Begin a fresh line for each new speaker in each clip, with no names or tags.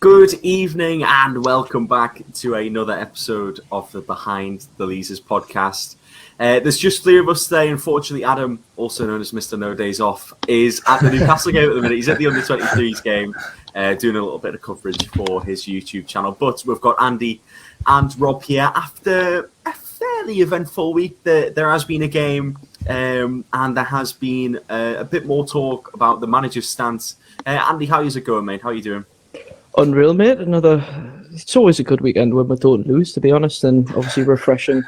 Good evening and welcome back to another episode of the Behind the Leazes podcast. There's just three of us today. Unfortunately, Adam, also known as Mr. No Days Off, is at the Newcastle game at the minute. He's at the Under-23s game, doing a little bit of coverage for his YouTube channel. But we've got Andy and Rob here. After a fairly eventful week, there has been a game and there has been a bit more talk about the manager's stance. Andy, how is it going, mate? How are you doing?
Unreal, mate. It's always a good weekend when we don't lose, to be honest, and obviously refreshing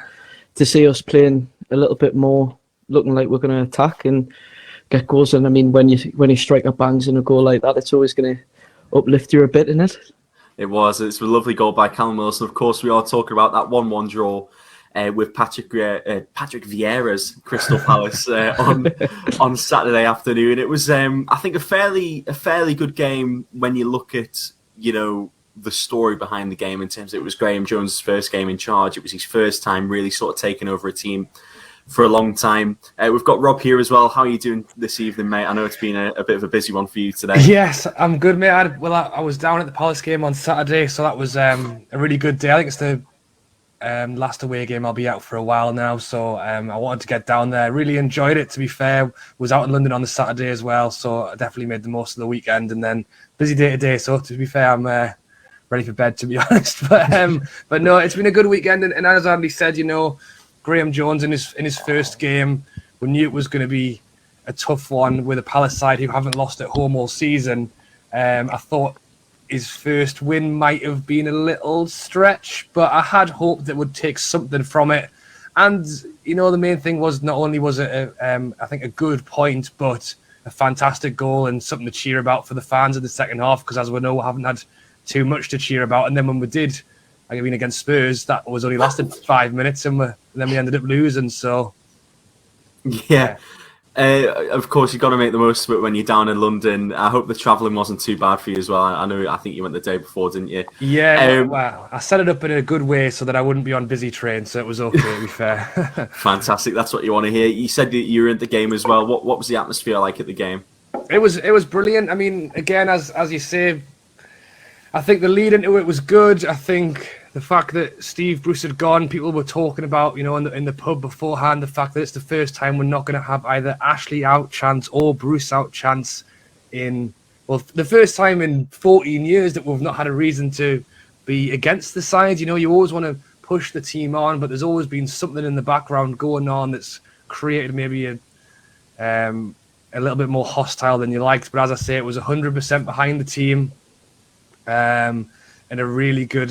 to see us playing a little bit more, looking like we're going to attack and get goals. And I mean, when you strike a bangs in a goal like that, it's always going to uplift you a bit, isn't it? It's
a lovely goal by Callum Wilson. Of course, we are talking about that 1-1 draw with Patrick Vieira's Crystal Palace on Saturday afternoon. It was, I think, a fairly good game when you look at, the story behind the game in terms of it was Graham Jones' first game in charge. It was his first time really sort of taking over a team for a long time. We've got Rob here as well. How are you doing this evening, mate? I know it's been a bit of a busy one for you today.
Yes, I'm good, mate. I was down at the Palace game on Saturday, so that was a really good day. I think it's the last away game I'll be out for a while now, so I wanted to get down there. Really enjoyed it, to be fair. Was out in London on the Saturday as well, so I definitely made the most of the weekend, and then busy day today, so to be fair, I'm ready for bed, to be honest. But no, it's been a good weekend, and as Andy said, Graham Jones in his first game, we knew it was going to be a tough one with a Palace side who haven't lost at home all season. I thought his first win might have been a little stretch, but I had hoped that would take something from it. And, the main thing was not only was it, I think, a good point, but a fantastic goal and something to cheer about for the fans in the second half, because as we know, we haven't had too much to cheer about. And then when we did, against Spurs, that was only lasted 5 minutes, and then we ended up losing. So,
yeah. Of course, you've got to make the most of it when you're down in London. I hope the travelling wasn't too bad for you as well. I think you went the day before, didn't you?
Yeah, well, I set it up in a good way so that I wouldn't be on busy trains, so it was okay, to be fair.
Fantastic, that's what you want to hear. You said that you were at the game as well. What was the atmosphere like at the game?
It was brilliant. I mean, again, as you say, I think the lead into it was good. I think the fact that Steve Bruce had gone, people were talking about, in the pub beforehand, the fact that it's the first time we're not going to have either Ashley out chance or Bruce out chance the first time in 14 years that we've not had a reason to be against the side. You always want to push the team on, but there's always been something in the background going on that's created maybe a little bit more hostile than you liked. But as I say, it was 100% behind the team, and a really good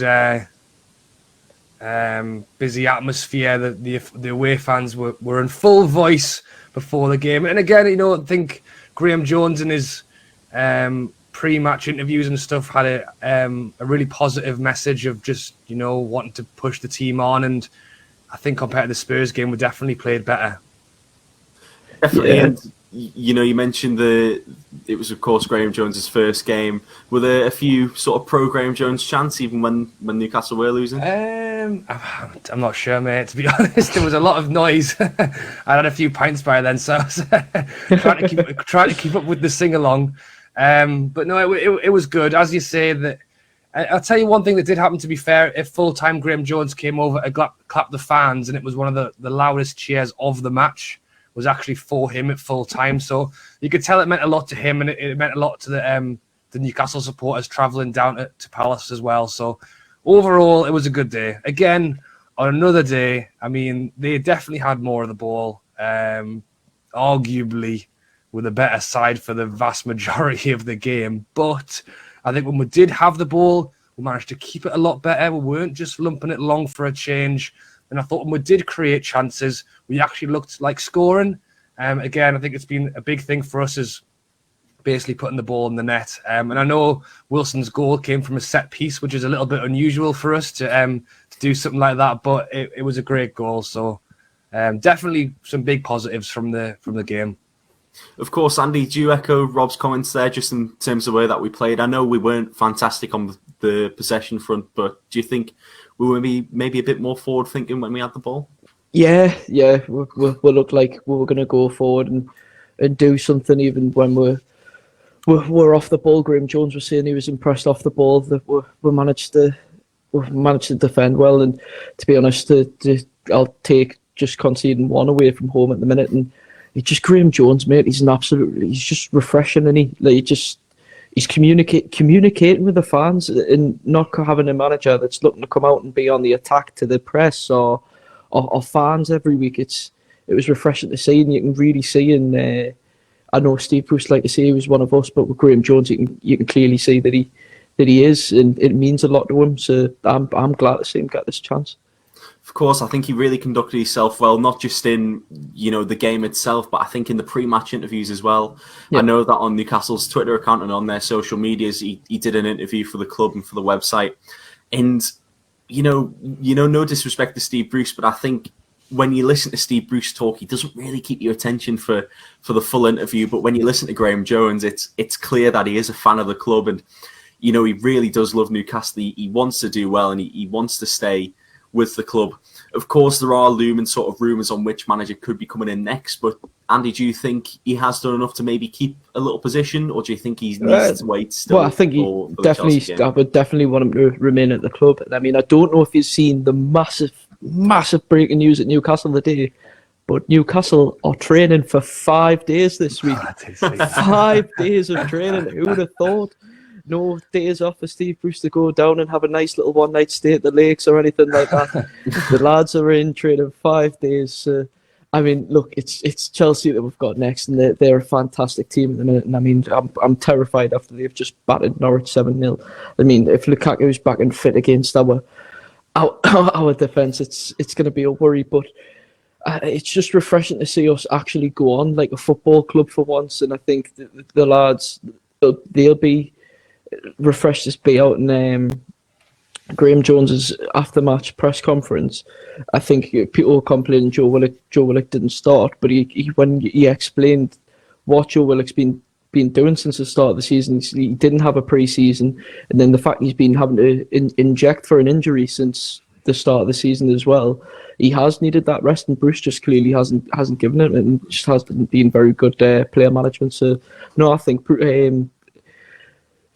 busy atmosphere. The away fans were in full voice before the game. And again, I think Graham Jones in his pre-match interviews and stuff had a really positive message of just, wanting to push the team on. And I think compared to the Spurs game, we definitely played better.
Definitely. Yeah. And, you mentioned it was, of course, Graham Jones' first game. Were there a few sort of pro-Graham Jones chants even when Newcastle were losing?
I'm not sure, mate, to be honest. There was a lot of noise. I had a few pints by then, so I was trying to keep up with the sing-along. But no, it was good. As you say, that I'll tell you one thing that did happen, to be fair. At full-time, Graham Jones came over to clap the fans, and it was one of the loudest cheers of the match. Was actually for him at full time, so you could tell it meant a lot to him, and it meant a lot to the Newcastle supporters travelling down to Palace as well. So overall, it was a good day. Again, on another day, I mean, they definitely had more of the ball, arguably with a better side for the vast majority of the game. But I think when we did have the ball, we managed to keep it a lot better. We weren't just lumping it long for a change. And I thought when we did create chances, we actually looked like scoring. Again, I think it's been a big thing for us is basically putting the ball in the net. And I know Wilson's goal came from a set piece, which is a little bit unusual for us to do something like that. But it was a great goal. So definitely some big positives from the game.
Of course, Andy, do you echo Rob's comments there just in terms of the way that we played? I know we weren't fantastic on the possession front, but do you think we were maybe a bit more forward thinking when we had the ball?
Yeah. We looked like we were going to go forward and do something even when we're we're off the ball. Graham Jones was saying he was impressed off the ball that we managed to defend well. And to be honest, I'll take just conceding one away from home at the minute. And it's just Graham Jones, mate. He's just refreshing, and he's communicating with the fans and not having a manager that's looking to come out and be on the attack to the press or fans every week. It was refreshing to see, and you can really see. And I know Steve Bruce, like to say, he was one of us, but with Graham Jones, you can clearly see that he is, and it means a lot to him. So I'm glad to see him get this chance.
Of course, I think he really conducted himself well, not just in the game itself, but I think in the pre-match interviews as well. Yeah. I know that on Newcastle's Twitter account and on their social medias, he did an interview for the club and for the website. And no disrespect to Steve Bruce, but I think when you listen to Steve Bruce talk, he doesn't really keep your attention for the full interview. But when you listen to Graham Jones, it's clear that he is a fan of the club, and he really does love Newcastle. He wants to do well, and he wants to stay with the club. Of course, there are looming sort of rumours on which manager could be coming in next, but Andy, do you think he has done enough to maybe keep a little position, or do you think he needs to wait still?
Well, I think I would definitely want him to remain at the club. I mean, I don't know if you've seen the massive breaking news at Newcastle today, but Newcastle are training for 5 days this week. 5 days of training. Who would have thought? No days off for Steve Bruce to go down and have a nice little one-night stay at the lakes or anything like that. The lads are in training 5 days. I mean, look, it's Chelsea that we've got next, and they're a fantastic team at the minute. And I mean, I'm terrified after they've just battered Norwich 7-0. I mean, if Lukaku's back and fit against our defence, it's going to be a worry. But it's just refreshing to see us actually go on like a football club for once. And I think the lads, they'll be refreshed to be out in Graham Jones's after-match press conference. I think people were complaining Joe Willock didn't start, but when he explained what Joe Willock's been doing since the start of the season, he didn't have a pre-season, and then the fact he's been having to inject for an injury since the start of the season as well. He has needed that rest, and Bruce just clearly hasn't given it, and just hasn't been very good player management. So no, I think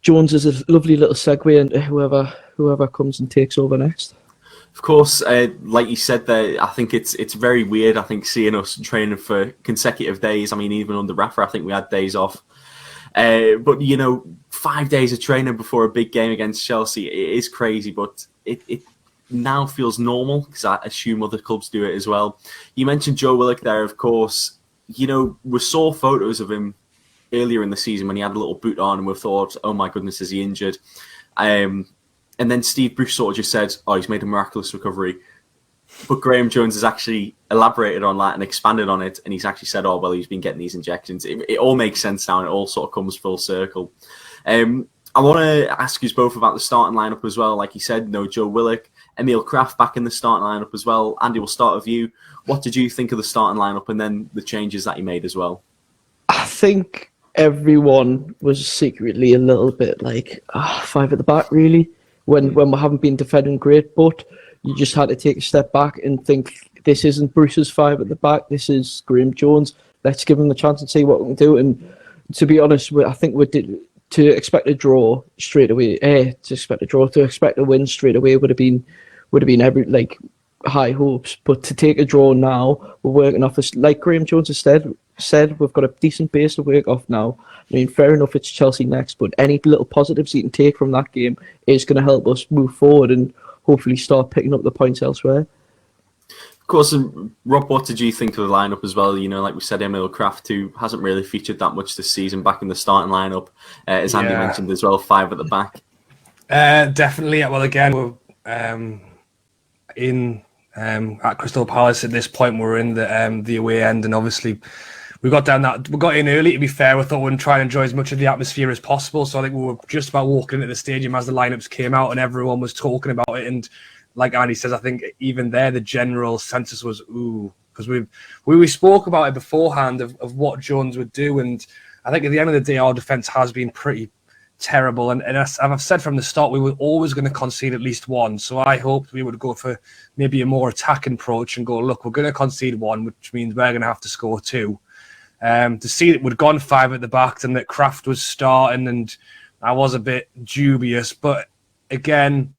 Jones is a lovely little segue into whoever comes and takes over next.
Of course, like you said there, I think it's very weird. I think seeing us training for consecutive days. I mean, even under Rafa, I think we had days off. But 5 days of training before a big game against Chelsea, it is crazy. But it now feels normal, because I assume other clubs do it as well. You mentioned Joe Willock there, of course. We saw photos of him earlier in the season when he had a little boot on, and we thought, oh my goodness, is he injured? And then Steve Bruce sort of just said, oh, he's made a miraculous recovery. But Graham Jones has actually elaborated on that and expanded on it, and he's actually said, oh, well, he's been getting these injections. It all makes sense now, and it all sort of comes full circle. I want to ask you both about the starting lineup as well. Like you said, no Joe Willock, Emil Kraft back in the starting lineup as well. Andy, we'll start with you. What did you think of the starting lineup, and then the changes that he made as well?
I think everyone was secretly a little bit like, 5 at the back, really, when we haven't been defending great. But you just had to take a step back and think, this isn't Bruce's 5 at the back, this is Graham Jones. Let's give him the chance and see what we can do. And to be honest, I think we did. To expect a draw straight away, to expect a win straight away would have been every high hopes. But to take a draw now, we're working off this, like Graham Jones has said, we've got a decent base to work off now. I mean, fair enough, it's Chelsea next, but any little positives you can take from that game is going to help us move forward and hopefully start picking up the points elsewhere.
Of course, and Rob, what did you think of the lineup as well? Like we said, Emil Kraft, who hasn't really featured that much this season, back in the starting lineup, as Andy mentioned as well, 5 at the back.
Definitely. Well, again, we're at Crystal Palace at this point. We're in the away end, and obviously we got in early. To be fair, we thought we'd try and enjoy as much of the atmosphere as possible. So I think we were just about walking into the stadium as the lineups came out, and everyone was talking about it. And like Andy says, I think even there the general census was ooh, because we spoke about it beforehand of what Jones would do, and I think at the end of the day our defence has been pretty terrible, and as I've said from the start, we were always going to concede at least one. So I hoped we would go for maybe a more attacking approach and go, look, we're going to concede one, which means we're going to have to score 2. To see that we'd gone 5 at the back and that Kraft was starting, and I was a bit dubious. But again,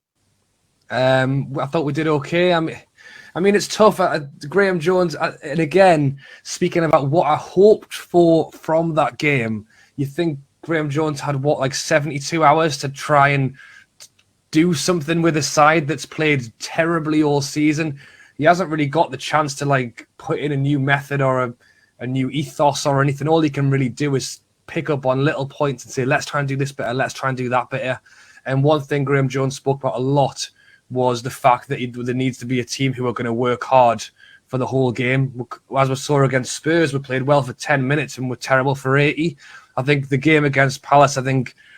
I thought we did okay. I mean, it's tough. Graham Jones, and again, speaking about what I hoped for from that game, you think Graham Jones had, 72 hours to try and do something with a side that's played terribly all season. He hasn't really got the chance to, put in a new method or a new ethos or anything. All he can really do is pick up on little points and say, let's try and do this better, let's try and do that better. And one thing Graham Jones spoke about a lot was the fact that there needs to be a team who are going to work hard for the whole game. As we saw against Spurs, we played well for 10 minutes and were terrible for 80. I think the game against Palace,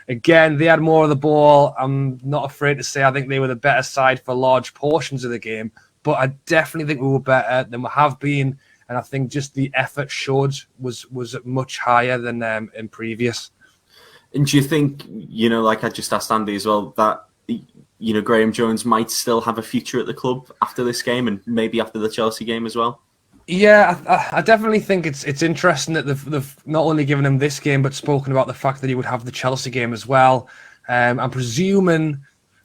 again, they had more of the ball. I'm not afraid to say I think they were the better side for large portions of the game, but I definitely think we were better than we have been, and I think just the effort showed was much higher than in previous.
And do you think, like I just asked Andy as well, that Graham Jones might still have a future at the club after this game and maybe after the Chelsea game as well?
Yeah, I definitely think it's interesting that they've not only given him this game, but spoken about the fact that he would have the Chelsea game as well. I'm presuming,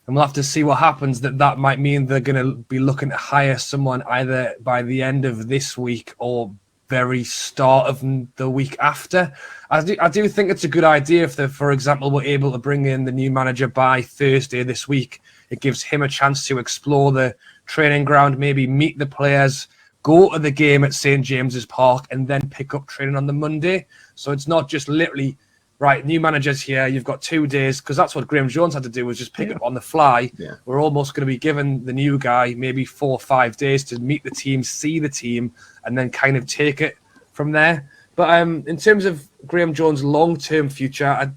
and we'll have to see what happens, that might mean they're going to be looking to hire someone either by the end of this week or very start of the week after. I do think it's a good idea if they, for example, were able to bring in the new manager by Thursday this week. It gives him a chance to explore the training ground, maybe meet the players, go to the game at St. James's Park, and then pick up training on the Monday. So it's not just literally, right, new manager's here, you've got 2 days, because that's what Graham Jones had to do, was just pick up on the fly. Yeah. We're almost going to be giving the new guy maybe 4 or 5 days to meet the team, see the team, and then kind of take it from there. But in terms of Graham Jones' long-term future,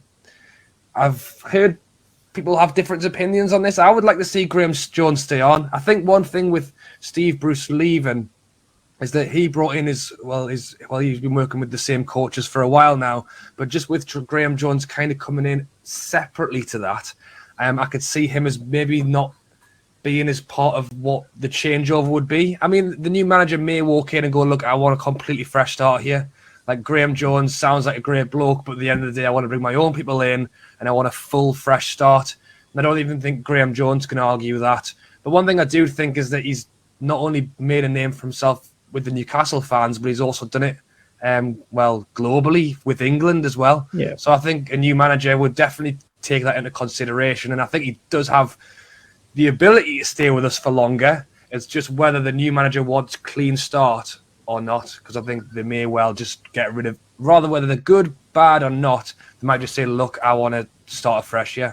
I've heard people have different opinions on this. I would like to see Graham Jones stay on. I think one thing with Steve Bruce leaving is that he brought in he's been working with the same coaches for a while now, but just with Graham Jones kind of coming in separately to that, I could see him as maybe not being as part of what the changeover would be. I mean, the new manager may walk in and go, look, I want a completely fresh start here. Like, Graham Jones sounds like a great bloke, but at the end of the day, I want to bring my own people in and I want a full fresh start. And I don't even think Graham Jones can argue that. But one thing I do think is that he's not only made a name for himself with the Newcastle fans, but he's also done it globally with England as well. Yeah. So I think a new manager would definitely take that into consideration, and I think he does have the ability to stay with us for longer. It's just whether the new manager wants clean start or not, because I think they may well just get rid of, rather whether they're good, bad or not, they might just say, look, I want to start afresh, yeah.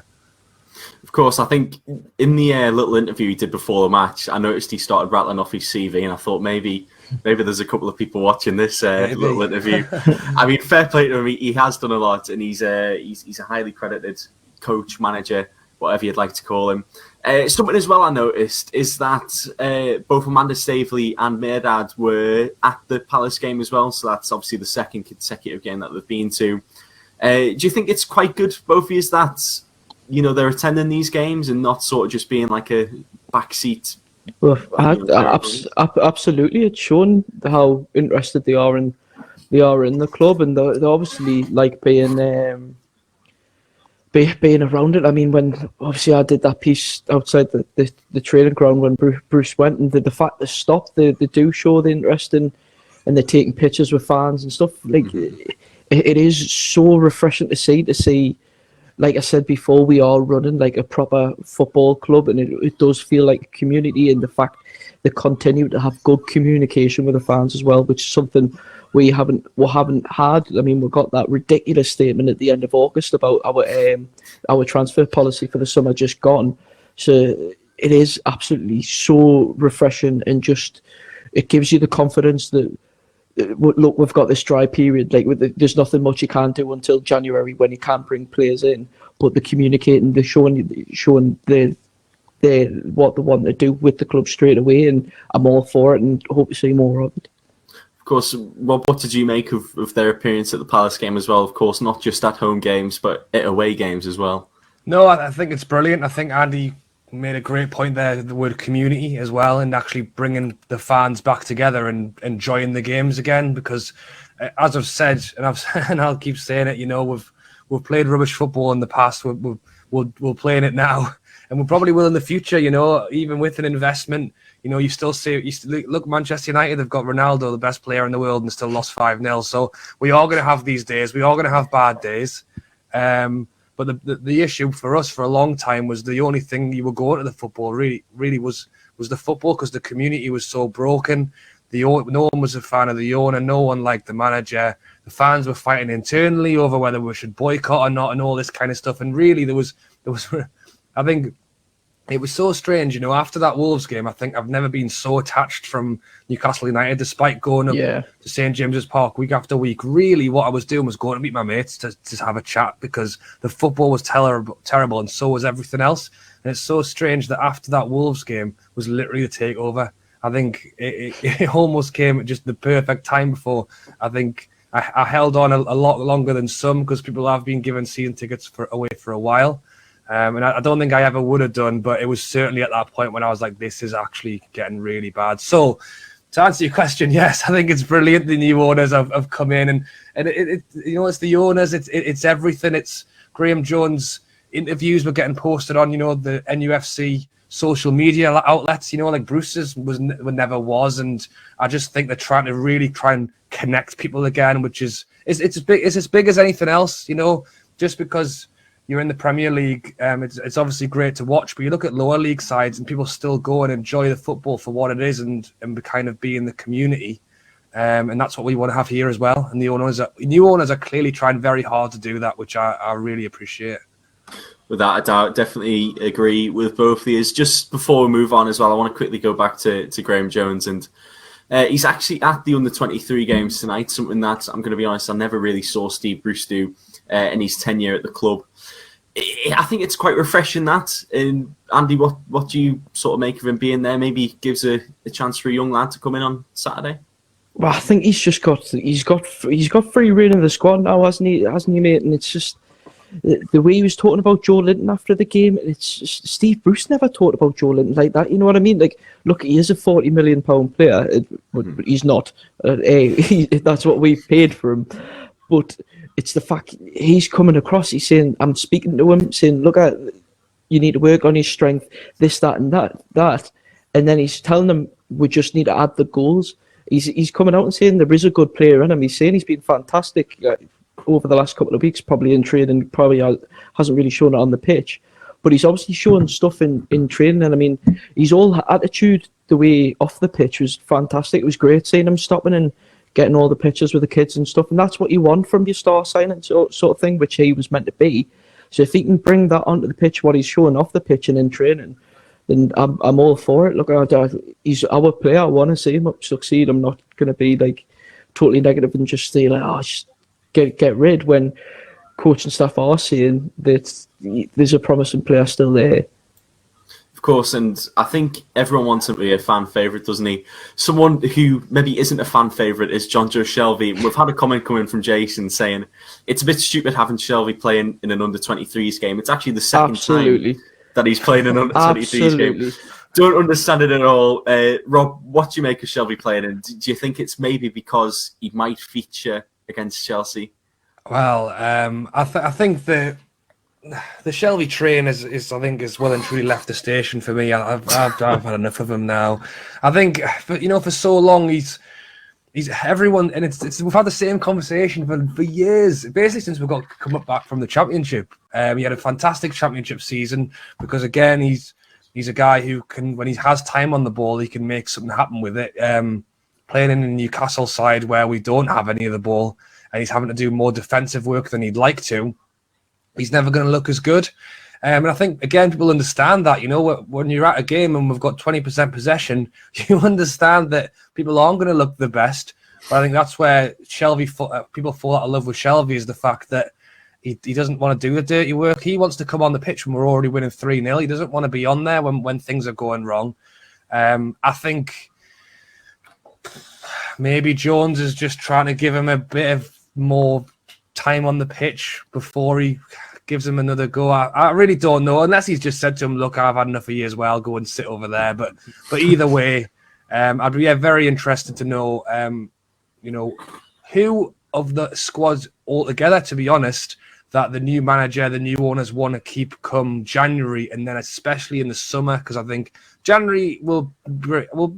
Of course, I think in the little interview he did before the match, I noticed he started rattling off his CV, and I thought maybe there's a couple of people watching this little interview. I mean, fair play to him. He has done a lot, and he's a highly credited coach, manager, whatever you'd like to call him. Something as well I noticed is that both Amanda Staveley and Mehrdad were at the Palace game as well, so that's obviously the second consecutive game that they've been to. Do you think it's quite good, both of you, that they're attending these games and not sort of just being like a backseat?
Well, absolutely. It's shown how interested they are in the club, and they obviously like being around it. I mean, when obviously I did that piece outside the training ground when Bruce went, and the fact they stopped, they do show the interest in, and they're taking pictures with fans and stuff. Like, it is so refreshing to see. Like I said before, we are running like a proper football club, and it does feel like a community, and the fact they continue to have good communication with the fans as well, which is something we haven't had. I mean, we got that ridiculous statement at the end of August about our transfer policy for the summer just gone. So it is absolutely so refreshing, and just it gives you the confidence that, look, we've got this dry period. Like, there's nothing much you can do until January when you can't bring players in. But they're communicating, they're showing what they want to do with the club straight away, and I'm all for it, and hope to see more of it.
Of course, Rob, what did you make of their appearance at the Palace game as well? Of course, not just at home games, but at away games as well.
No, I think it's brilliant. I think Andy made a great point there, the word community as well, and actually bringing the fans back together and enjoying the games again, because as I've said, and I'll keep saying it, you know, we've played rubbish football in the past. We'll play in it now, and we probably will in the future. You know, even with an investment, you know, you still look Manchester United. They've got Ronaldo, the best player in the world, and still lost 5-0. So we are going to have these days. We are going to have bad days. But the issue for us for a long time was the only thing you were going to the football really was the football, because the community was so broken. No one was a fan of the owner. No one liked the manager. The fans were fighting internally over whether we should boycott or not, and all this kind of stuff. And really, there was, I think, it was so strange. You know, after that Wolves game, I think I've never been so attached from Newcastle United, despite going up to St James's Park week after week. Really, what I was doing was going to meet my mates to have a chat, because the football was terrible, and so was everything else. And it's so strange that after that Wolves game was literally the takeover. I think it almost came at just the perfect time before. I think I held on a lot longer than some, because people have been given season tickets away for a while. And I don't think I ever would have done, but it was certainly at that point when I was like, this is actually getting really bad. So to answer your question, yes, I think it's brilliant. The new owners have come in, and it you know, it's the owners, it's everything. It's Graham Jones' interviews were getting posted on, you know, the NUFC social media outlets, you know, like Bruce's never was. And I just think they're trying to really try and connect people again, which is it's as big as anything else, you know. Just because you're in the Premier League, it's obviously great to watch, but you look at lower league sides and people still go and enjoy the football for what it is, and kind of be in the community. And that's what we want to have here as well. And the new owners are clearly trying very hard to do that, which I really appreciate.
Without a doubt, definitely agree with both of you. Just before we move on as well, I want to quickly go back to Graham Jones, and he's actually at the under-23 games tonight, something that, I'm going to be honest, I never really saw Steve Bruce do in his tenure at the club. I think it's quite refreshing that. And Andy, what do you sort of make of him being there? Maybe gives a chance for a young lad to come in on Saturday.
Well, I think he's got free rein of the squad now, hasn't he, mate? And it's just the way he was talking about Joe Linton after the game. It's just, Steve Bruce never talked about Joe Linton like that. You know what I mean? Like, look, he is a £40 million player, but he's not. That's what we paid for him. But it's the fact he's coming across. He's saying, I'm speaking to him, saying, look, you need to work on his strength, this, that, and that. And then he's telling them, we just need to add the goals. He's coming out and saying there is a good player in him. He's saying he's been fantastic over the last couple of weeks, probably in training, probably hasn't really shown it on the pitch. But he's obviously showing stuff in training. And I mean, his whole attitude, the way off the pitch was fantastic. It was great seeing him stopping and getting all the pictures with the kids and stuff. And that's what you want from your star signing sort of thing, which he was meant to be. So if he can bring that onto the pitch, what he's showing off the pitch and in training, then I'm all for it. Look, he's our player. I want to see him succeed. I'm not going to be like totally negative and just say like, just get rid, when coaching staff are saying that there's a promising player still there.
Of course, and I think everyone wants him to be a fan favourite, doesn't he? Someone who maybe isn't a fan favourite is John Joe Shelvey. We've had a comment come in from Jason saying it's a bit stupid having Shelvey playing in an under-23s game. It's actually the second time that he's playing an under-23s game. Don't understand it at all. Rob, what do you make of Shelvey playing? And do you think it's maybe because he might feature against Chelsea?
Well, I think the Shelvey train is I think is well and truly left the station for me. I've had enough of him now. I think, for so long he's everyone, and it's we've had the same conversation for years, basically since we've come up back from the Championship. He had a fantastic Championship season because again he's a guy who can, when he has time on the ball, he can make something happen with it. Playing in the Newcastle side where we don't have any of the ball, and he's having to do more defensive work than he'd like to, he's never going to look as good. And I think, again, people understand that, when you're at a game and we've got 20% possession, you understand that people aren't going to look the best. But I think that's where people fall out of love with Shelvey, is the fact that he doesn't want to do the dirty work. He wants to come on the pitch when we're already winning 3-0. He doesn't want to be on there when things are going wrong. I think maybe Jones is just trying to give him a bit of more time on the pitch before he gives him another go. I really don't know, unless he's just said to him, look, I've had enough of you as well, go and sit over there. But either way, I'd be very interested to know, who of the squad altogether, to be honest, that the new manager, the new owners want to keep come January, and then especially in the summer, because I think January we'll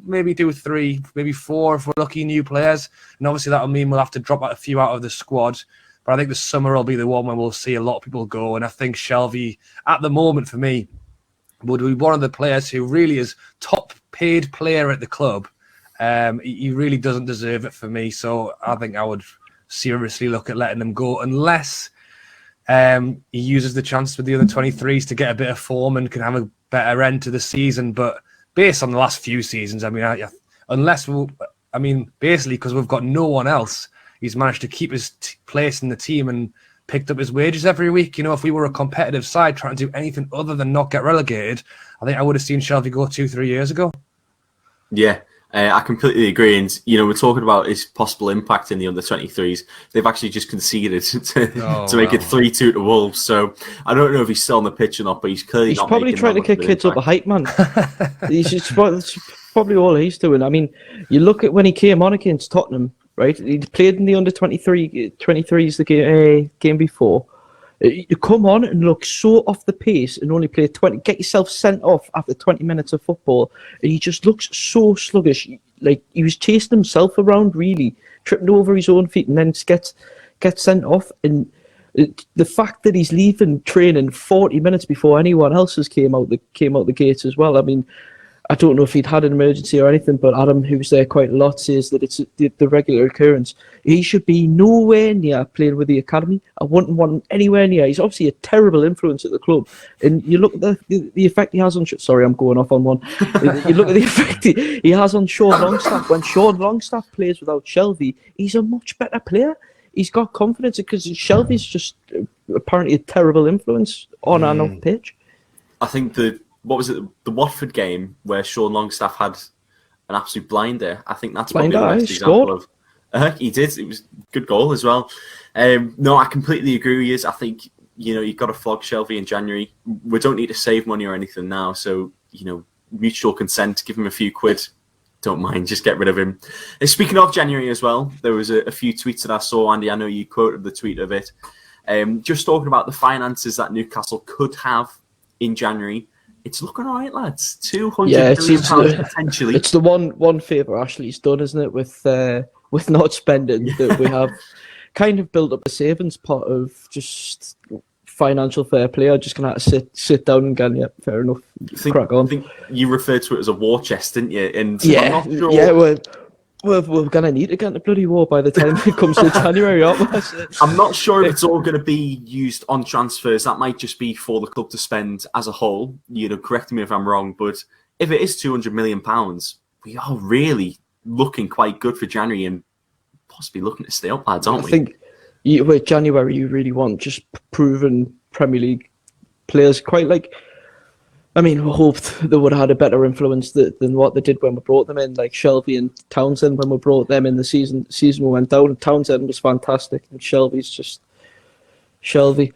maybe do 3, maybe 4 if we're lucky new players, and obviously that'll mean we'll have to drop a few out of the squad. But I think the summer will be the one when we'll see a lot of people go, and I think Shelvey, at the moment for me, would be one of the players who really is top paid player at the club. He really doesn't deserve it for me, so I think I would seriously look at letting him go unless he uses the chance with the other 23s to get a bit of form and can have a better end to the season. But based on the last few seasons, I mean, basically because we've got no one else, he's managed to keep his place in the team and picked up his wages every week. You know, if we were a competitive side trying to do anything other than not get relegated, I think I would have seen Shelvey go 2-3 years ago.
Yeah, I completely agree. And, you know, we're talking about his possible impact in the under-23s. They've actually just conceded to make it 3-2 to Wolves. So I don't know if he's still on the pitch or not, but he's clearly not
probably trying to kick kids up a height, man. That's probably all he's doing. I mean, you look at when he came on against Tottenham, right? He played in the under-23s the game before. You come on and look so off the pace and only play 20. Get yourself sent off after 20 minutes of football, and he just looks so sluggish. Like he was chasing himself around, really tripping over his own feet, and then gets sent off. And the fact that he's leaving training 40 minutes before anyone else has came out the gates as well. I mean, I don't know if he'd had an emergency or anything, but Adam, who's there quite a lot, says that it's the regular occurrence. He should be nowhere near playing with the academy. I wouldn't want him anywhere near. He's obviously a terrible influence at the club. And you look at the effect he has on... Sorry, I'm going off on one. You look at the effect he has on Sean Longstaff. When Sean Longstaff plays without Shelvey, he's a much better player. He's got confidence because Shelvey's just apparently a terrible influence on and off pitch.
I think what was it, the Watford game where Sean Longstaff had an absolute blinder? I think that's probably the best example of. He did. It was a good goal as well. No, I completely agree with you. I think, you know, you've got to flog Shelvey in January. We don't need to save money or anything now. So, you know, mutual consent, give him a few quid. Don't mind, just get rid of him. And speaking of January as well, there was a few tweets that I saw, Andy. I know you quoted the tweet of it. Just talking about the finances that Newcastle could have in January. It's looking all right, lads. £200 million potentially. It's
the one favour Ashley's done, isn't it, with not spending, that we have kind of built up a savings pot of just financial fair play. I'm just going to have to sit down and go, yeah, fair enough, crack on.
I think you referred to it as a war chest, didn't you? And
yeah, I'm not sure... yeah, we're going to need to get in the bloody war by the time it comes to January, aren't we?
I'm not sure if it's all going to be used on transfers. That might just be for the club to spend as a whole. You know, correct me if I'm wrong, but if it is £200 million, we are really looking quite good for January and possibly looking to stay up, lads, aren't we?
I think with January, you really want just proven Premier League players, quite like... I mean, we hoped they would have had a better influence than what they did when we brought them in, like Shelvey and Townsend when we brought them in the season we went down. Townsend was fantastic, and Shelvey's just Shelvey.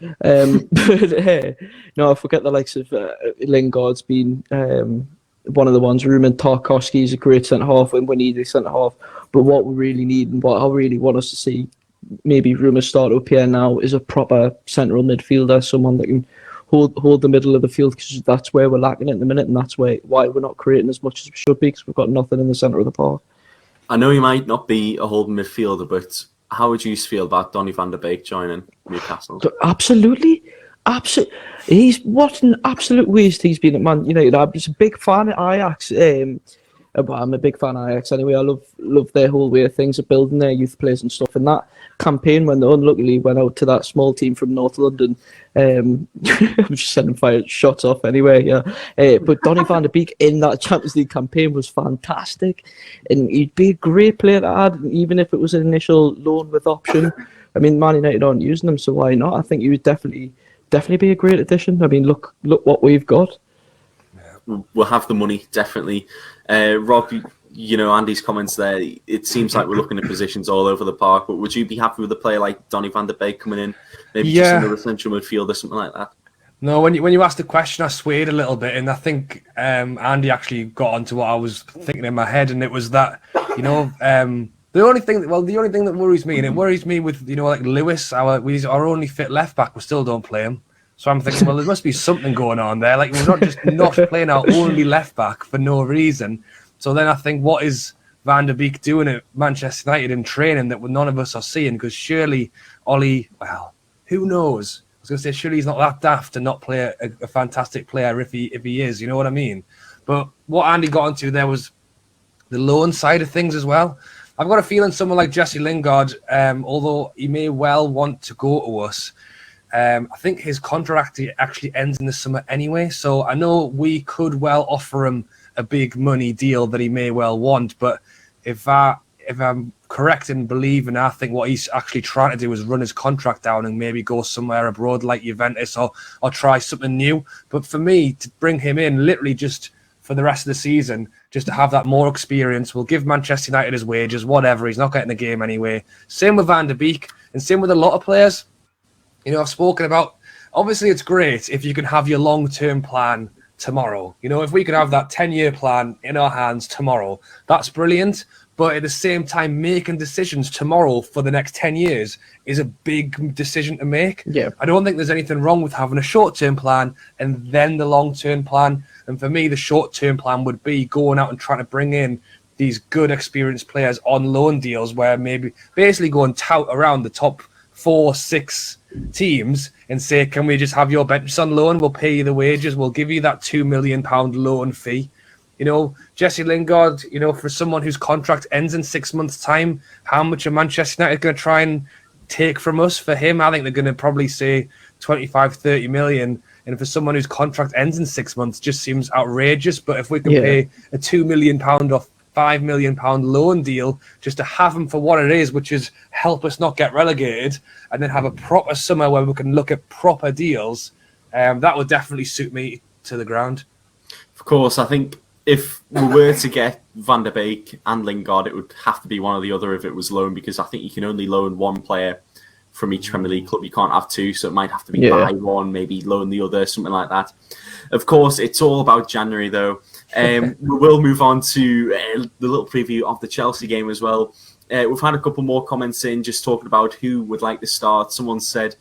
No, I forget the likes of Lingard's been one of the ones. Tarkowski's a great centre-half, and we need a centre-half. But what we really need, and what I really want us to see, maybe rumours start to appear now, is a proper central midfielder, someone that can hold the middle of the field, because that's where we're lacking at the minute, and that's why we're not creating as much as we should be, because we've got nothing in the centre of the park.
I know he might not be a holding midfielder, but how would you feel about Donnie van der Beek joining Newcastle?
Absolutely. What an absolute waste he's been at Man United. I was a big fan of Ajax. I'm a big fan of Ajax anyway. I love their whole way of things of building their youth players and stuff. And that campaign, when they unluckily went out to that small team from North London, I'm just sending fire shots off anyway. Yeah, but Donny van der Beek in that Champions League campaign was fantastic, and he'd be a great player to add, even if it was an initial loan with option. I mean, Man United aren't using them, so why not? I think he would definitely be a great addition. I mean, look what we've got.
We'll have the money, definitely. Rob, you know, Andy's comments there, it seems like we're looking at positions all over the park, but would you be happy with a player like Donny van der Beek coming in? Maybe just another central midfielder, something like that?
No, when you asked the question, I swayed a little bit, and I think Andy actually got onto what I was thinking in my head, and it was that, you know, The only thing that worries me, and it worries me with, like Lewis, our only fit left back, we still don't play him. So I'm thinking, well, there must be something going on there. Like, we're not just not playing our only left back for no reason. So then I think, what is Van der Beek doing at Manchester United in training that none of us are seeing? Because surely Ollie, well, who knows? I was going to say, surely he's not that daft to not play a fantastic player if he is, you know what I mean? But what Andy got into there was the loan side of things as well. I've got a feeling someone like Jesse Lingard, although he may well want to go to us, I think his contract actually ends in the summer anyway. So I know we could well offer him a big money deal that he may well want. But if I'm correct in believing, I think what he's actually trying to do is run his contract down and maybe go somewhere abroad like Juventus or try something new. But for me, to bring him in literally just for the rest of the season, just to have that more experience, we'll give Manchester United his wages, whatever. He's not getting the game anyway. Same with Van der Beek and same with a lot of players. I've spoken about, obviously it's great if you can have your long-term plan tomorrow. If we could have that 10-year plan in our hands tomorrow, that's brilliant. But at the same time, making decisions tomorrow for the next 10 years is a big decision to make.
Yeah.
I don't think there's anything wrong with having a short-term plan and then the long-term plan. And for me, the short-term plan would be going out and trying to bring in these good, experienced players on loan deals where maybe basically go and tout around the top 4-6 teams and say, can we just have your bench on loan? We'll pay you the wages. We'll give you that £2 million loan fee. Jesse Lingard, for someone whose contract ends in 6 months' time, how much are Manchester United going to try and take from us for him? I think they're going to probably say 25-30 million. And for someone whose contract ends in 6 months, just seems outrageous. But if we can pay a £2 million or £5 million loan deal just to have him for what it is, which is help us not get relegated, and then have a proper summer where we can look at proper deals, that would definitely suit me to the ground.
Of course, I think if we were to get Van der Beek and Lingard, it would have to be one or the other if it was loan, because I think you can only loan one player from each Premier League club. You can't have two, so it might have to be buy one, maybe loan the other, something like that. Of course, it's all about January, though. We will move on to the little preview of the Chelsea game as well. We've had a couple more comments in just talking about who would like to start. Someone said,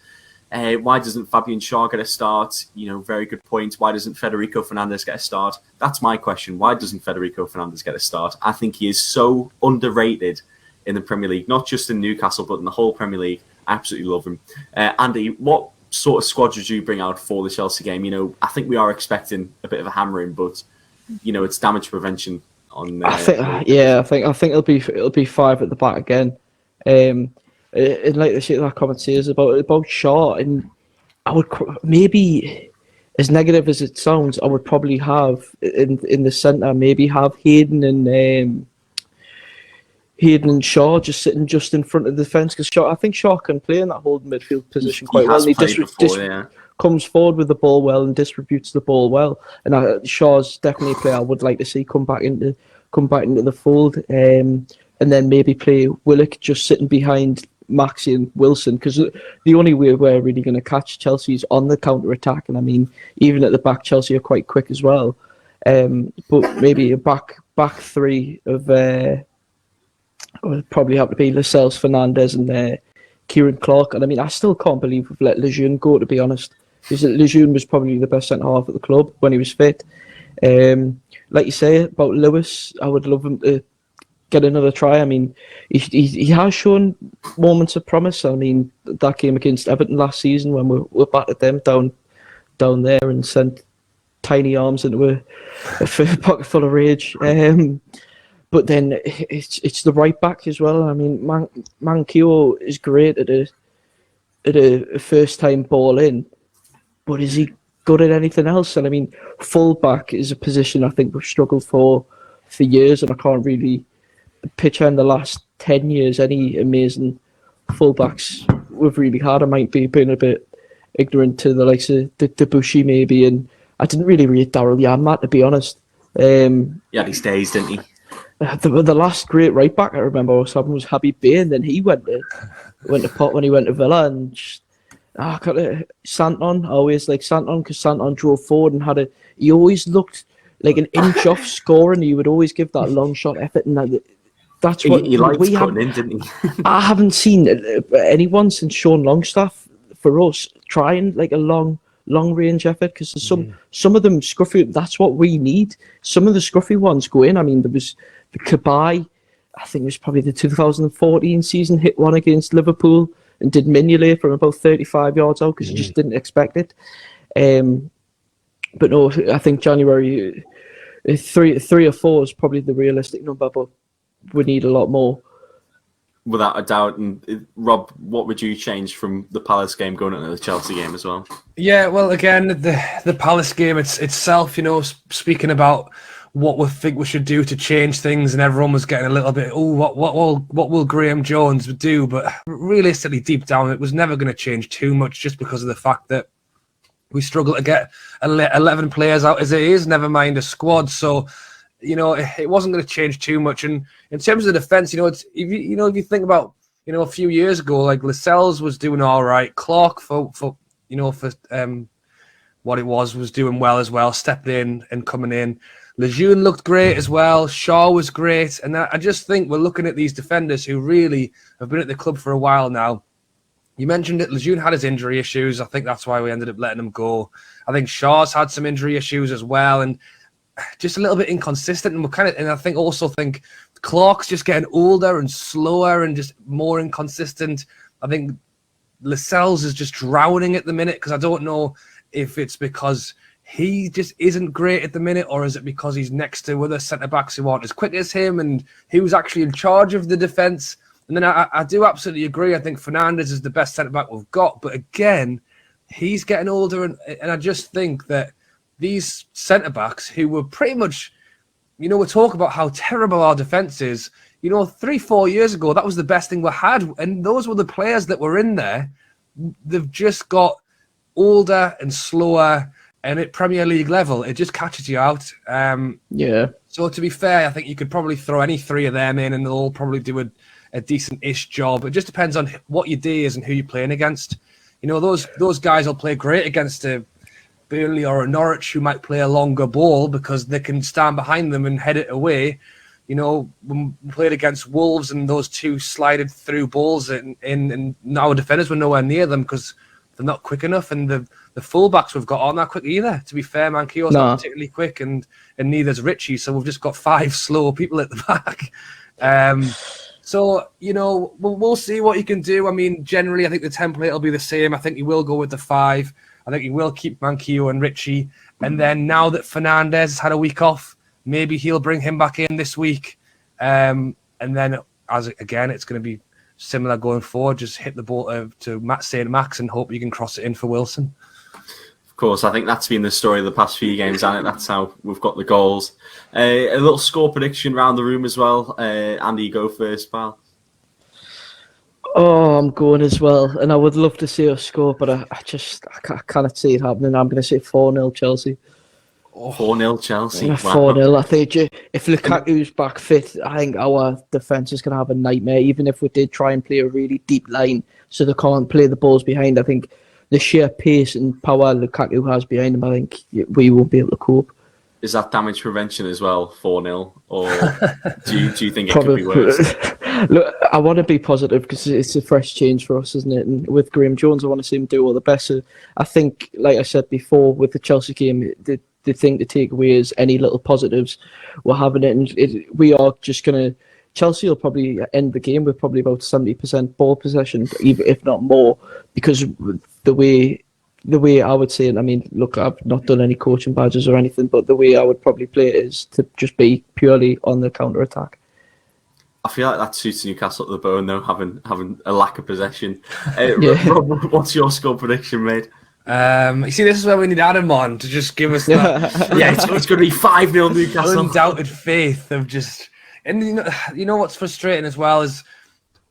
why doesn't Fabian Schär get a start? Very good point. Why doesn't Federico Fernandez get a start? That's my question. Why doesn't Federico Fernandez get a start? I think he is so underrated in the Premier League, not just in Newcastle, but in the whole Premier League. I absolutely love him. Andy, what sort of squad did you bring out for the Chelsea game? I think we are expecting a bit of a hammering, but it's damage prevention on.
I think it'll be five at the back again. And like the shit that comment says about Shaw, and I would maybe, as negative as it sounds, I would probably have in the centre, maybe have Hayden and Shaw just sitting just in front of the defence, because I think Shaw can play in that holding midfield position quite well. He comes forward with the ball well and distributes the ball well. And Shaw's definitely a player I would like to see come back into the fold, and then maybe play Willock just sitting behind Maxi and Wilson, because the only way we're really going to catch Chelsea is on the counter attack. And I mean, even at the back, Chelsea are quite quick as well. But maybe a back three of would probably have to be Lascelles, Fernandez, and Kieran Clark. And I mean, I still can't believe we've let Lejeune go, to be honest. Because Lejeune was probably the best centre half at the club when he was fit. Like you say about Lewis, I would love him to get another try. I mean, he has shown moments of promise. I mean, that game against Everton last season when we battered them down there and sent tiny arms into a pocket full of rage. But then it's the right back as well. I mean, Manquillo is great at a first time ball in, but is he good at anything else? And I mean, full back is a position I think we've struggled for years, and I can't really picture in the last 10 years any amazing fullbacks we've really had. I might be being a bit ignorant to the likes of Debussy maybe, and I didn't really rate Daryl Janmaat, to be honest.
He had his days, didn't he?
The last great right back I remember was Habib Bey, and then he went to pot when he went to Villa, and Santon. I always like Santon because Santon drove forward and he always looked like an inch off scoring. He would always give that long shot effort, and that's what
he liked
we
cutting
have.
in, didn't he?
I haven't seen anyone since Sean Longstaff for us trying like a long range effort, because some of them scruffy. That's what we need. Some of the scruffy ones go in. I mean, there was the Kabay. I think it was probably the 2014 season, hit one against Liverpool and did Mignolet from about 35 yards out because he just didn't expect it. But no, I think January three or four is probably the realistic number, but we need a lot more.
Without a doubt. And Rob, what would you change from the Palace game going into the Chelsea game as well?
Yeah, well, again, the Palace game itself, speaking about what we think we should do to change things, and everyone was getting a little bit, what will Graham Jones do? But realistically, deep down, it was never going to change too much, just because of the fact that we struggle to get 11 players out as it is, never mind a squad. So, it wasn't going to change too much. And in terms of the defence, if you think about, a few years ago, like Lascelles was doing all right, Clark for what it was doing well as well, stepped in and coming in. Lejeune looked great as well. Shaw was great. And I just think we're looking at these defenders who really have been at the club for a while now. You mentioned it. Lejeune had his injury issues. I think that's why we ended up letting him go. I think Shaw's had some injury issues as well, and just a little bit inconsistent. And I think Clark's just getting older and slower and just more inconsistent. I think Lascelles is just drowning at the minute, because I don't know if it's because he just isn't great at the minute, or is it because he's next to other centre-backs who aren't as quick as him and he was actually in charge of the defence. And then I do absolutely agree. I think Fernandes is the best centre-back we've got. But again, he's getting older. And I just think that these centre-backs who were pretty much, we talk about how terrible our defence is. 3-4 years ago, that was the best thing we had. And those were the players that were in there. They've just got older and slower. And at Premier League level, it just catches you out.
Yeah. So
to be fair, I think you could probably throw any three of them in and they'll all probably do a decent-ish job. It just depends on what your day is and who you're playing against. Those guys will play great against a Burnley or a Norwich who might play a longer ball because they can stand behind them and head it away. When we played against Wolves and those two slided through balls and our defenders were nowhere near them because they're not quick enough, and the fullbacks we've got aren't that quick either. To be fair, Manquillo's not particularly quick, and neither's Richie, so we've just got 5 slow people at the back. So, we'll see what he can do. I mean, generally, I think the template will be the same. I think he will go with the 5. I think he will keep Manquillo and Richie. And then now that Fernandes has had a week off, maybe he'll bring him back in this week. And then, it's going to be similar going forward. Just hit the ball to Matt St. Max and hope you can cross it in for Wilson.
Of course, I think that's been the story of the past few games, and that's how we've got the goals. A little score prediction around the room as well. Andy, go first, pal.
Oh, I'm going as well, and I would love to see us score, but I cannot see it happening. I'm going to say 4-0 Chelsea.
4-0 Chelsea.
4-0. I think if Lukaku's back fit, I think our defence is going to have a nightmare. Even if we did try and play a really deep line, so they can't play the balls behind. I think the sheer pace and power Lukaku has behind him, I think we won't be able to cope.
Is that damage prevention as well, 4-0? Or do you think it could be worse?
Look, I want to be positive because it's a fresh change for us, isn't it? And with Graham Jones, I want to see him do all the best. So I think, like I said before, with the Chelsea game, the thing to take away is any little positives we're having it. And we are just going to... Chelsea will probably end the game with probably about 70% ball possession, even if not more, because the way I would say it, I mean, look, I've not done any coaching badges or anything, but the way I would probably play it is to just be purely on the counter-attack.
I feel like that suits Newcastle at the bone, though, having a lack of possession. Rob, what's your score prediction, mate?
You see, this is where we need Adam on to just give us that.
Yeah, it's going to be 5-0 Newcastle.
Undoubted faith of just... And you know what's frustrating as well is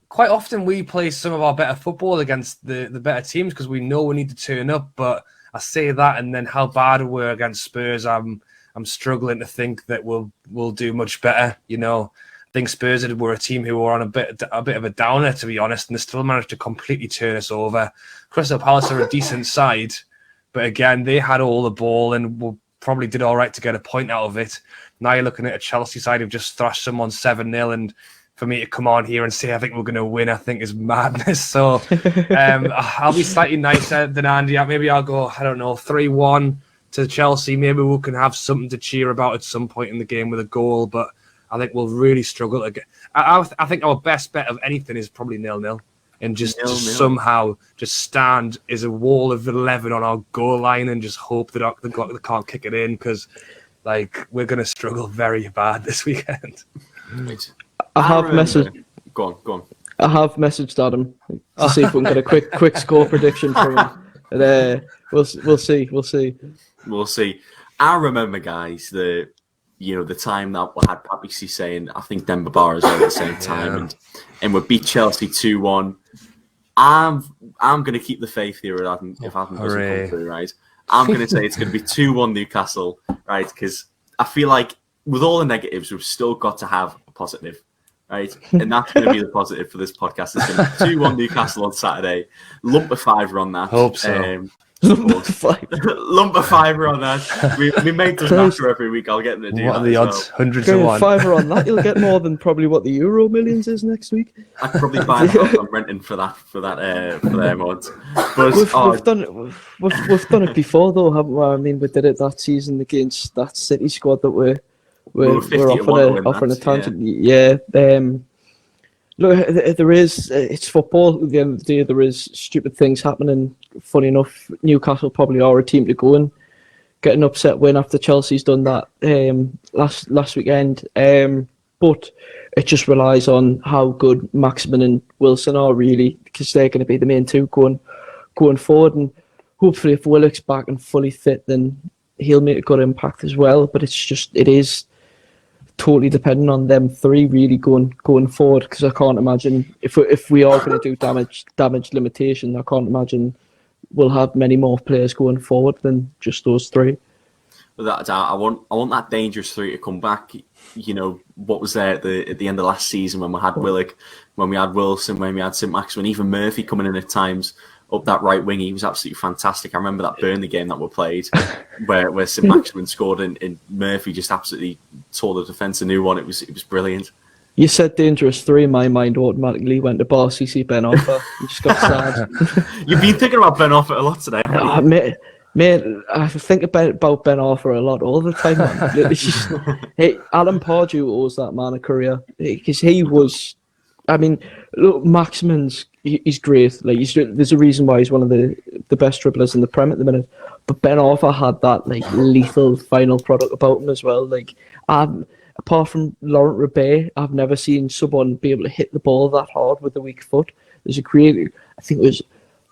quite often we play some of our better football against the better teams because we know we need to turn up. But I say that, and then how bad we were against Spurs, I'm struggling to think that we'll do much better. I think Spurs were a team who were on a bit of a downer, to be honest, and they still managed to completely turn us over. Crystal Palace are a decent side, but again, they had all the ball and probably did all right to get a point out of it. Now you're looking at a Chelsea side who've just thrashed someone 7-0 and for me to come on here and say I think we're going to win, I think is madness. So I'll be slightly nicer than Andy. Maybe I'll go, I don't know, 3-1 to Chelsea. Maybe we can have something to cheer about at some point in the game with a goal, but I think we'll really struggle to get. I think our best bet of anything is probably 0-0. And just somehow just stand as a wall of 11 on our goal line and just hope that they can't kick it in, because like we're going to struggle very bad this weekend.
I have messaged.
Go on.
I have messaged Adam to see if we can get a quick score prediction from him. And, we'll see.
We'll see. I remember, guys, the time that we had Patrick saying, I think Denver Bar as well at the same time, and we beat Chelsea 2-1. I'm going to keep the faith here if Adam doesn't come through, right? I'm going to say it's going to be 2-1 Newcastle, right? Because I feel like with all the negatives, we've still got to have a positive, right? And that's going to be the positive for this podcast. It's going to be 2-1 Newcastle on Saturday. Lump of fiver on that.
Hope so.
Lump of fiver on that. We make this matter every week. I'll get them to do
what
that.
What are the odds? Well. Hundreds of one.
Fiver on that, you'll get more than probably what the Euro Millions is next week.
I'd probably buy that. I'm renting for their mods. But
we've done it before though, haven't we? I mean, we did it that season against that City squad that we're offering a tangent. Yeah. Look, there is. It's football. At the end of the day, there is stupid things happening. Funny enough, Newcastle probably are a team to go and get an upset win after Chelsea's done that last weekend. But it just relies on how good Maximin and Wilson are, really, because they're going to be the main two going forward. And hopefully, if Willock's back and fully fit, then he'll make a good impact as well. But it is totally dependent on them three really going forward, because I can't imagine if we are going to do damage limitation, I can't imagine we'll have many more players going forward than just those three.
But I want that dangerous three to come back. You know what was there at the end of last season when we had Willock, when we had Wilson, when we had St Maximin, even Murphy coming in at times up that right wing. He was absolutely fantastic. I remember that Burnley game that we played where St Maximin scored and Murphy just absolutely tore the defence a new one. It was brilliant.
You said dangerous three, in my mind automatically went to CC Ben Arfa. You just got sad.
You've been thinking about Ben Arfa a lot today, haven't you?
Mate, I think about Ben Arfa a lot all the time, man. Alan Pardew owes that man a career, because he was. I mean, look, Maximin's he's great. Like there's a reason why he's one of the best dribblers in the Prem at the minute. But Ben Arfa had that like lethal final product about him as well. Like apart from Laurent Rebet, I've never seen someone be able to hit the ball that hard with a weak foot. There's a great, I think it was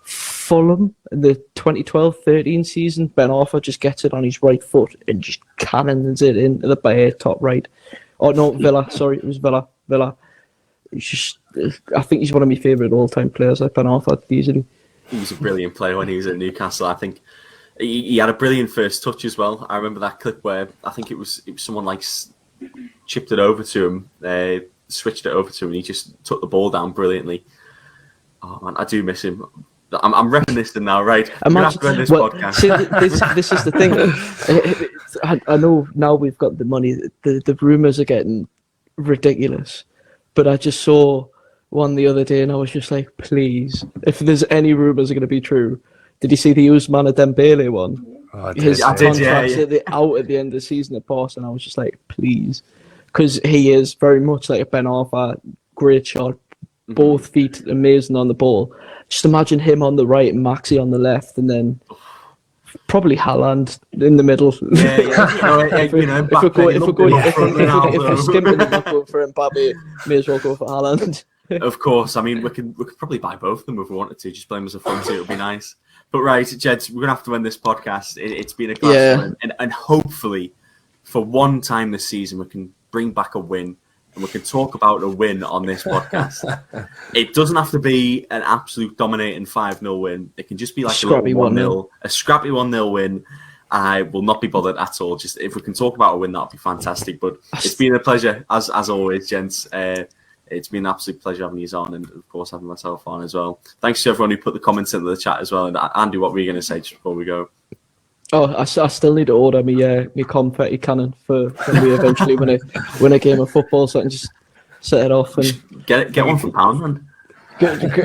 Fulham in the 2012-13 season. Ben Arfa just gets it on his right foot and just cannons it into the bar top right. Oh no, Villa. Sorry, it was Villa. It's just, I think he's one of my favourite all-time players. Like Ben Arfa, easily.
He was a brilliant player when he was at Newcastle. I think he had a brilliant first touch as well. I remember that clip where I think it was someone like chipped it over to him, switched it over to him, and he just took the ball down brilliantly. Oh man, I do miss him. I'm reminiscing now, right? I'm going to have to end this podcast.
See, this is the thing. I know now we've got the money. The rumours are getting ridiculous. But I just saw one the other day and I was just like, please, if there's any rumours are going to be true. Did you see the Ousmane Dembele one?
Oh,
His contract's out at the end of the season at Boss, and I was just like, please. Because he is very much like a Ben Arfa, great shot, both feet amazing on the ball. Just imagine him on the right and Maxi on the left, and then probably Haaland in the middle. If we're skimming and not going for Mbappe, may as well go for Haaland.
Of course, I mean we could probably buy both of them if we wanted to. Just play them as a front two, it would be nice. But right, Jeds, we're gonna have to end this podcast. It's been a class, and hopefully, for one time this season, we can bring back a win. And we can talk about a win on this podcast. It doesn't have to be an absolute dominating 5-0 win. It can just be like
scrappy
a 1-0, a scrappy 1-0 win. I will not be bothered at all. Just if we can talk about a win, that'd be fantastic. But it's been a pleasure, as always, gents. It's been an absolute pleasure having you on, and of course having myself on as well. Thanks to everyone who put the comments into the chat as well. And Andy, what were you going to say just before we go?
Oh, I still need to order me confetti cannon for when we eventually win a game of football, so I can just set it off, and
Get one from Pound, man.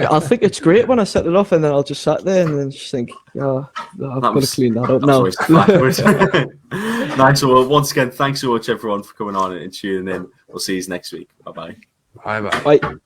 I'll think it's great when I set it off, and then I'll just sat there and then just think, I've got to clean that up now.
Nice. Well, once again, thanks so much everyone for coming on and tuning in. We'll see you next week. Bye-bye.
Bye.